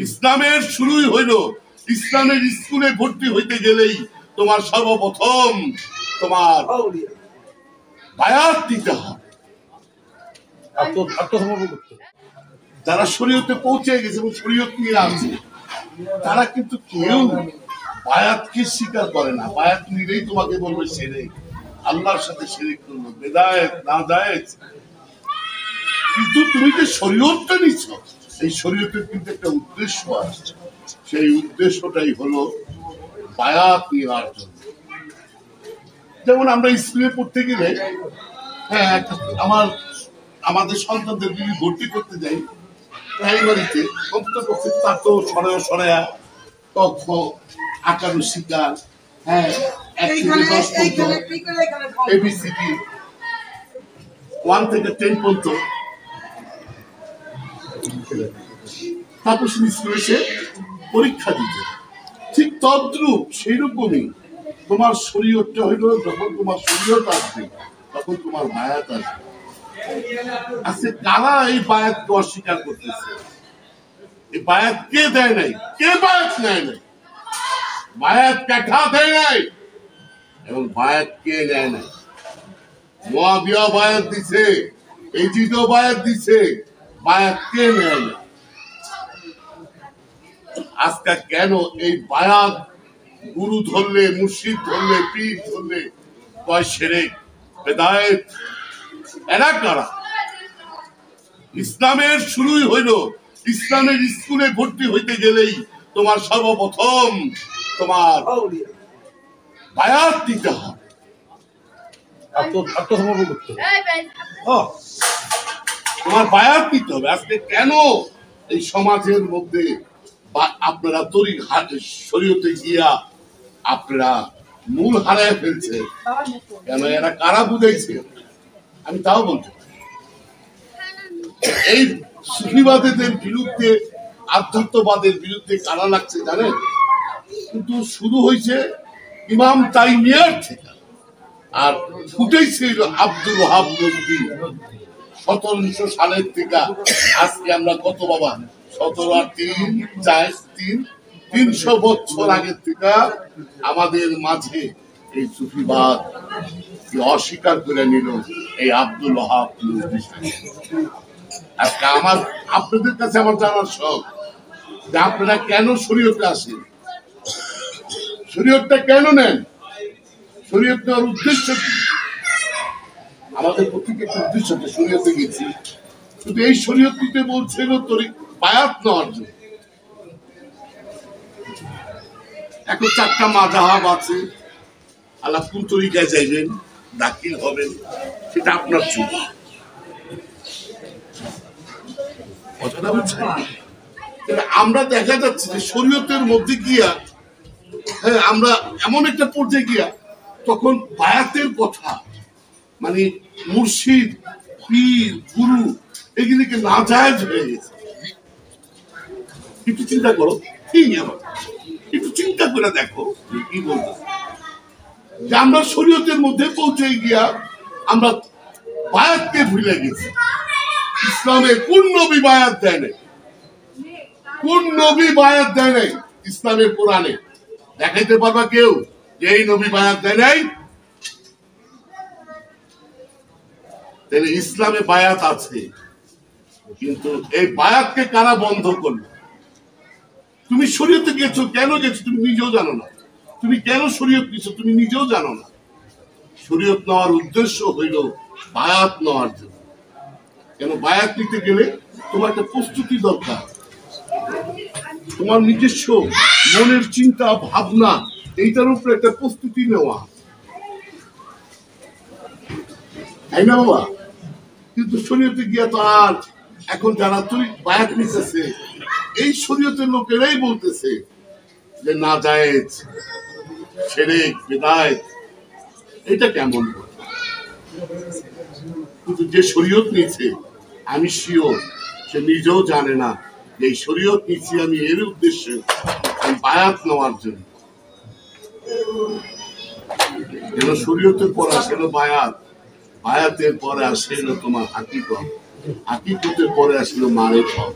ইসলামের শুরুই হইল ইসলামের স্কুলে ভর্তি হইতে গেলেই তোমার সর্বপ্রথম তোমার বায়াত দিতে হবে, যারা শরীয়তে পৌঁছে গেছে এবং শরীয়ত নিয়ে আছে তারা কিন্তু কেউ বায়াতকে স্বীকার করে না। বায়াত নিলেই তোমাকে বলবে শিরক, আল্লাহর সাথে শিরক করলো, বেদায়েত না জায়েজ। কিন্তু তুমি যে শরীয়তটা নিচ্ছ, এই শরীয়তের কিন্তু একটা উদ্দেশ্য আছে, সেই উদ্দেশ্যটাই হলো বায়াত নেওয়ার জন্য। যেমন আমরা স্কুলে পড়তে গেলে আমাদের সন্তানদের যদি ভর্তি করতে যাই প্রাইমারিতে, কমপক্ষে তার তো সরায়া সরায়া তথ্য আঁকানো শিকার, 1 থেকে 10 পর্যন্ত এবিসিডি 1 থেকে 10 পর্যন্ত, তারপর স্কুলে সে পরীক্ষা দিতে। ঠিক তদ্রূপ সেই রকমই তোমার শরীয়তটা হইল, যখন তোমার শরীয়ত আসবে তখন তোমার বায়াত আসবে। আজকে কারা এই বায়াতকে অস্বীকার করতেছে? এই বায়াত কে দেয় নাই? কে বায়াত নেয় নাই? বায়াত কাঠা দেয় নাই এবং বায়াত কে নেয় নাই? মুয়াবিয়া বায়াত দিছে, এজিদও বায়াত দিছে, বায়াত কে নেয় না? আজকে কেন এই বায়াত গুরু ধরলে, মুর্শিদ ধরলে, পীর ধরলে কয় শিরক, বেদায়েত? এরা কারা? ইসলামের শুরুই হইল ইসলামের স্কুলে ভর্তি হইতে গেলেই তোমার সর্বপ্রথম তোমার বায়াত দিতে হবে, তোমার বায়াত দিতে হবে। আজকে কেন এই সমাজের মধ্যে আপনারা শরীয়তে গিয়া আপনারা মূল হারায় ফেলছে? কেন? এরা কারা বুঝাইছে? আমি তাও বলতে পারি, এই সুফিবাদের বিরুদ্ধে, আধ্যাত্মবাদের বিরুদ্ধে কারা লাগছে জানেন? কিন্তু শুরু হয়েছে ইমাম তাইমিয়ার থেকে, আর ফুটেছে আব্দুল ওয়াহাব নদভী 1700 সালের থেকে। আজকে আমরা কত বাবা, 17 আর 3 4 300 বছর আগের থেকে আমাদের মাঝে এই সুফিবাদ অস্বীকার করে নিল এই আব্দুল ওয়াহাব নদভী। আজকে আপনাদের কাছে আমার জানার শখ যে আপনারা কেন শরীয়তে আসেন, শরীয়তটা কেন নেন, শরীয়ত নেওয়ার উদ্দেশ্য কি? আমাদের প্রত্যেকে একটা উদ্দেশ্য আছে, শরীয়তে গেছি শুধু এই শরীয়ত নিতে বলছিল বায়াত নেওয়ার জন্য। এখন 4টা মাযহাব আছে, আল্লাহ কোন তরিকায় যাইবেন, দাখিল হবেন, সেটা আপনার চুক্তি। আমরা দেখা যাচ্ছে যে শরীয়তের মধ্যে গিয়া আমরা এমন একটা পর্যায়ে গিয়া তখন বায়াতের কথা, মানে মুর্শিদ, পীর, গুরু এগুলিকে নাজায়েজ হয়ে গেছে। একটু চিন্তা করো, ঠিক আমার একটু চিন্তা করে দেখো কি বলবো, যে আমরা শরীয়তের মধ্যে পৌঁছে গিয়া আমরা বায়াতকে ভুলে গেছি। ইসলামে কোন নবী বায়াত দেয় নাই? কোন নবী বায়াত দেয় নাই? ইসলামের কোরআনে দেখাইতে পারবা কেউ যে এই নবী বায়াত দেয় নাই? তাহলে ইসলামে বায়াত আছে, কিন্তু এই বায়াতকে কারা বন্ধ করলো? তুমি শরীয়তে গেছো, কেন গেছো তুমি নিজেও জানো না। তুমি কেন শরীয়ত নিছো তুমি নিজেও জানো না। শরীয়ত নেওয়ার উদ্দেশ্য হইল বায়াত নেওয়ার জন্য। কেন? বায়াত নিতে গেলে তোমার একটা প্রস্তুতি দরকার, তোমার নিজস্ব মনের চিন্তা ভাবনা এইটার উপরে একটা প্রস্তুতি নেওয়া, তাই না বাবা? কিন্তু শরীয়তে গিয়া তো আর এখন যারা বায়াত নিতেছে এই শরীয়তের লোকেরাই বলতেছে যে না জায়েজ, শিরক, বিদআত। এটা কেমন? কিন্তু যে শরীয়ত নিচ্ছে আমি শিওর সে নিজেও জানে না যে এই শরীয়ত নিচ্ছি আমি এর উদ্দেশ্যে, আমি বায়াত নেওয়ার জন্য। শরীয়তের পর আসেন বায়াত, বায়াতের পরে আসেন তোমার হাকিকত, হাকিকতের পরে আসলো মারিফত।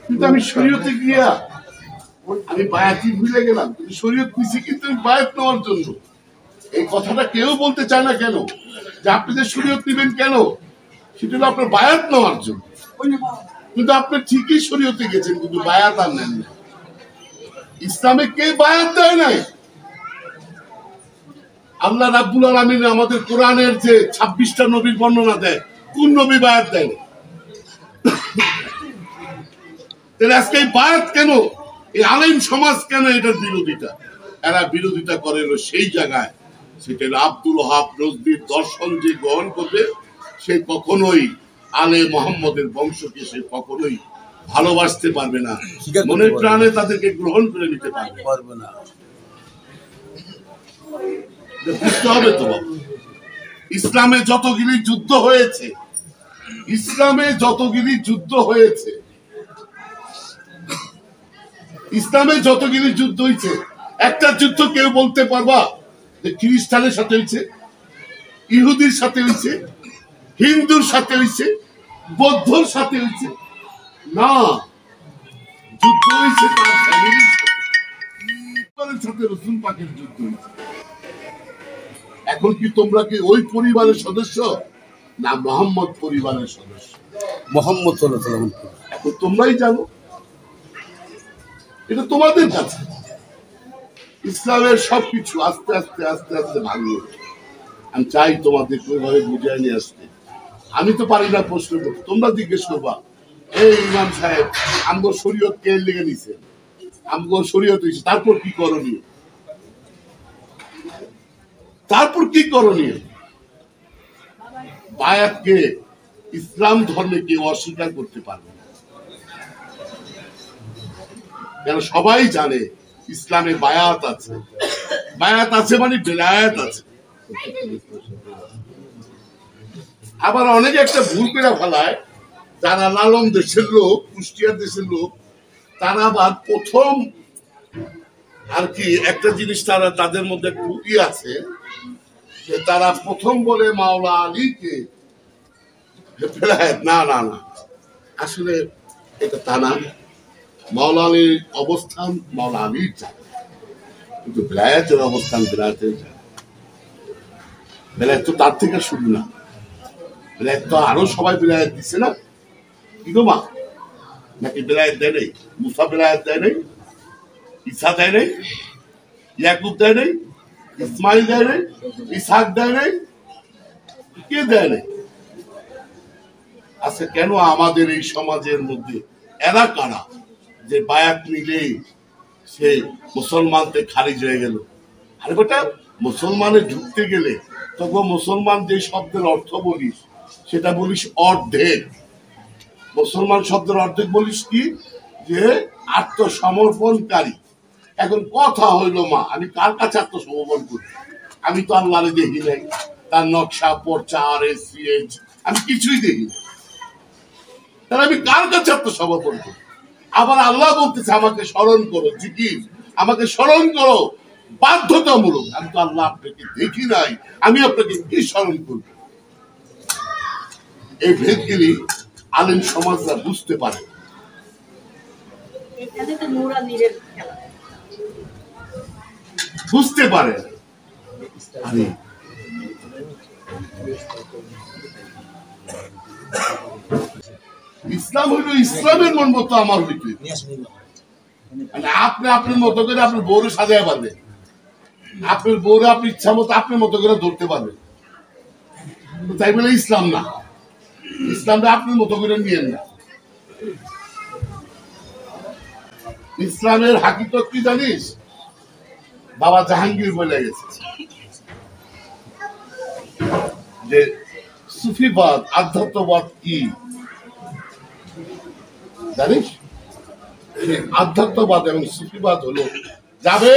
কিন্তু আমি শরীয়তে গিয়া আমি বায়াতি ভুলে গেলাম। শরীয়ত নিছি কিন্তু বায়াত নেওয়ার জন্য। এই কথাটা কেউ বলতে চায় না কেন যে আপনি যে শরীয়ত নিবেন কেন, সেটা হলো আপনার বায়াত নেওয়ার জন্য। কিন্তু আপনি ঠিকই শরীয়তে গেছেন কিন্তু বায়াত আর নেন না। ইসলামে কে বায়াত দেয় নাই? আল্লাহ রাব্বুল আলামিন আমাদের কোরআনের যে 26টা নবীর বর্ণনা দেয়, কোন নবী বায়াত দেয় না? তাহলে আজকে এই বায়াত কেন, এই আলেম সমাজ কেন এটার বিরোধিতা? এরা বিরোধিতা করে সেই জায়গায়, সেটা আব্দুল ওয়াহাব নজদীর দর্শন যে গ্রহণ করবে সে কখনোই আলে মোহাম্মদের বংশকে সে কখনোই ভালোবাসতে পারবে না, মনের প্রাণে তাদেরকে গ্রহণ করে নিতে পারবে না। বুঝতে হবে তো বাবা, ইসলামে যতগুলি যুদ্ধ হয়েছে, ইসলামে যতগুলি যুদ্ধ হয়েছে, ইসলামে যতগুলি যুদ্ধ হয়েছে, একটা যুদ্ধ কেউ বলতে পারবা যে খ্রিস্টানের সাথে হয়েছে, ইহুদির সাথে হয়েছে, হিন্দুর সাথে হয়েছে, বৌদ্ধর সাথে হয়েছে? না, যুদ্ধ হয়েছে তার ফ্যামিলির সাথে, রসুল পাকের যুদ্ধ হয়েছে। এখন কি তোমরা কি ওই পরিবারের সদস্য না মোহাম্মদ পরিবারের সদস্য? মোহাম্মদ এখন তোমরাই জানো, এটা তোমাদের কাছে। ইসলামের সবকিছু আস্তে আস্তে আস্তে আস্তে ভাঙবে। আমি চাই তোমাদের কোনোভাবে বুঝাই নিয়ে আসতে। আমি তো পারি না প্রশ্ন করতে, তোমরা জিজ্ঞেস করবা, এই ইমাম সাহেব আমগো শরীয়ত কে লিখে নিছে, আমগো শরীয়ত হয়েছে, তারপর কি করণীয়? তারপর কি করণীয়? বায়াতকে ইসলাম ধর্মে কেউ অস্বীকার করতে পারবে না, কেন সবাই জানে ইসলামে বায়াত আছে। বায়াত আছে মানে বেলায়াত আছে। আবার অনেকে একটা ভুল করে ফেলায়, যারা লালন দেশের লোক, কুষ্টিয়ার দেশের লোক, তারা আবার প্রথম আর কি একটা জিনিস তারা তাদের মধ্যে একটু আছে যে তারা প্রথম বলে মাওলা আলীকে বেলায়েত। না না না, আসলে এটা তা না। মাওলা আলীর অবস্থান মাওলা আলীর জায়গা, কিন্তু বেলায়েতের অবস্থান বেলায়েতের জায়গা। বেলায়েত তো তার থেকে শুরু না, বেলায়েত তো আরো সবাই বেলায়েত দিচ্ছে না। কি গো মা, নাকি বেলায়েত দেয় নাই? মুসা বেলায়েত দেয় নাই, ঈসা দেয় নাই, ইয়াকুব দেয় নাই, ইসমাইল দেয় নাই, ইসহাক দেয় নাই, কে দেয় নাই? আচ্ছা, কেন আমাদের এই সমাজের মধ্যে এরা কারা যে বায়াত নিলেই সে মুসলমানতে খারিজ হয়ে গেল? আরে বেটা, মুসলমানে ঢুকতে গেলে তখন মুসলমান যে শব্দের অর্থ বলিস সেটা বলিস অর্ধেক। মুসলমান শব্দের অর্ধেক বলিস কি? যে আত্মসমর্পণকারী। এখন কথা হইল মা, আমি কার কাছে আত্মসমর্পণ করি? আমি তো আল্লাহরে দেখি নাই, তার নকশা পর্চা আমি কিছুই দেখি না, তাহলে আমি কার কাছে আত্মসমর্পণ করি? আবার আল্লাহ বলতেছে আমাকে স্মরণ করো, জিকির আমাকে স্মরণ করো বাধ্যতামূলক। আমি তো আল্লাহ আপনাকে দেখি নাই, আমি আপনাকে কি স্মরণ করব? এই ভেদগুলি আলেম সমাজরা বুঝতে পারে। বুঝতে পারে আরে ইসলাম হইল ইসলামের মন মতো আমার হইতে। আপনি আপনার মতো করে আপনার বউরে সাজায় পারবেন, আপনার বউরে আপনি ইচ্ছা মতো আপনার মতো করে ধরতে পারবেন, তাই বলে ইসলাম না। ইসলামটা আপনার মতো করে নিয়েন না। ইসলামের হাকিকত কি জানিস? বাবা জাহাঙ্গীর বলে গেছে যে সুফিবাদ আধ্যাত্মবাদ কি জানিস? আধ্যাত্মবাদ এবং সুফিবাদ হলো যাবে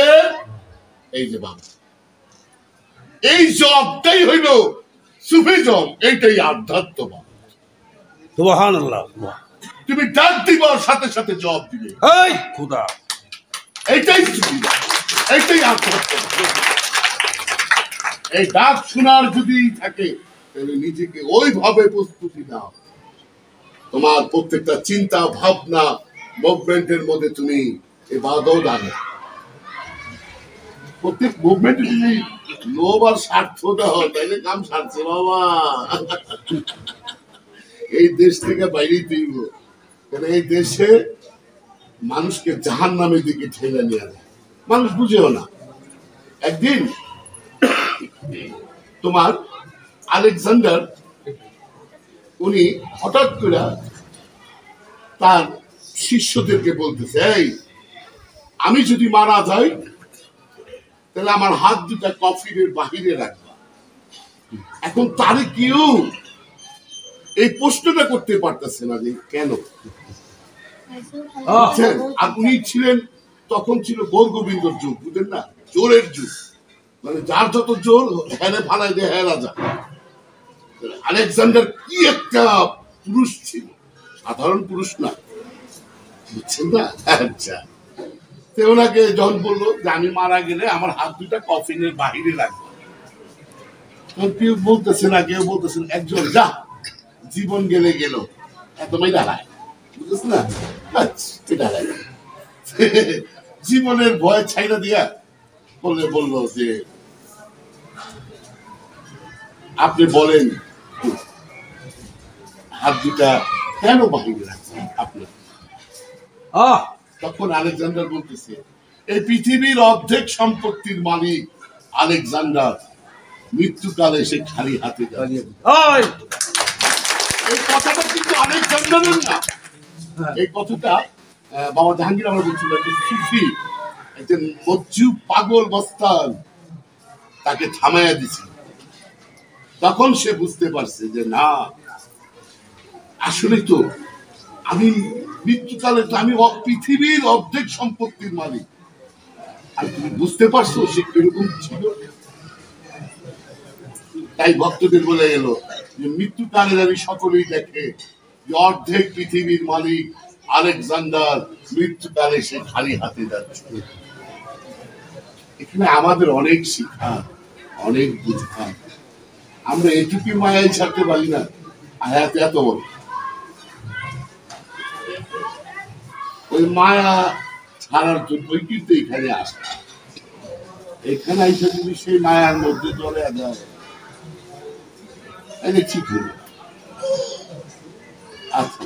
এই যে বাবা, এই জবটাই হইল সুফিজম, এইটাই আধ্যাত্মবাদ। সুবহানাল্লাহ। তুমি ডাক দিবার সাথে সাথে জবাব দিবে, এই খোদা, এইটাই সুফিবাদ, এইটাই আধ্যাত্মবাদ। এই ডাক শোনার যদি থাকে তাহলে নিজেকে ওইভাবে প্রস্তুতি দাও তোমার প্রত্যেকটা চিন্তা ভাবনা মুভমেন্টের মধ্যে তুমি ইবাদত আনো। প্রত্যেক মুভমেন্টে যদি লোভ আর স্বার্থ দাও তাইলে কাম সারছে বাবা। এই দেশ থেকে বাইরেই দিব, এই দেশে মানুষকে জাহান্নামের দিকে ঠেলে নিয়ে যায়, মানুষ বুঝেও না। একদিন তোমার আলেকজান্ডার উনি হঠাৎ করে তার শিষ্যদেরকে বলতেছে, এই আমি যদি মারা যাই তাহলে আমার হাত দুটা কফিনের বাহিরে রাখবা। এখন তারে কেউ এই প্রশ্নটা করতে পারতেছে না যে কেন। আর উনি ছিলেন, তখন ছিল গৌর গোবিন্দর যুগ, বুঝলেন না, জোরের যুগ, মানে যার যত জোর হেরে ফালাই দেয় হ্যাঁ রাজা। আলেকজান্ডার কি একটা পুরুষ ছিল, সাধারণ পুরুষ না, বুঝছেন না। আচ্ছা, ওনাকে যখন বললো যে আমি মারা গেলে আমার হাত দুটা কফিনের বাহিরে রাখবো, কেউ বলতেছে না, কেউ বলতেছে না, একজন যা জীবন গেলে গেল এত মাই দাঁড়ায়, বুঝতেছ না, দাঁড়ায় জীবনের ভয় ছাইরা দিয়া বললো যে আপনি বলেন হাত দুটা কেন বাহিরে রাখছেন আপনার। তখন আলেকজান্ডার বলতেছে, এই পৃথিবীর অর্ধেক সম্পত্তির মালিক আলেকজান্ডার মৃত্যুকালে সে খালি হাতে দাঁড়িয়ে। এই কথাটা কিন্তু আলেকজান্ডারের না, এই কথাটা বাবা জাহাঙ্গীর আমরা বলছিল, সুফি একজন মজ্জু পাগল বস্তান তাকে থামাইয়া দিছে। তখন সে বুঝতে পারছে যে না, আসলে তো আমি মৃত্যুকালে আমি পৃথিবীর অর্ধেক সম্পত্তির মালিক। আর তুমি বুঝতে পারছো সে কিরকম ছিল। তাই ভক্তদের বলে গেল যে মৃত্যুকালে আমি সকলেই দেখে যে অর্ধেক পৃথিবীর মালিক আলেকজান্ডার মৃত্যুকালে সে খালি হাতে যাচ্ছে। এখানে আমাদের অনেক শিক্ষা, অনেক বুঝা। আমরা এটুকু মায়ায় ছাড়তে পারি না, আয়াত এত বড়। ওই মায়া ছাড়ার জন্যই কিন্তু এখানে আসে। এখানে এসে যদি সেই মায়ার মধ্যে চলে যায় ঠিক হলো। আচ্ছা,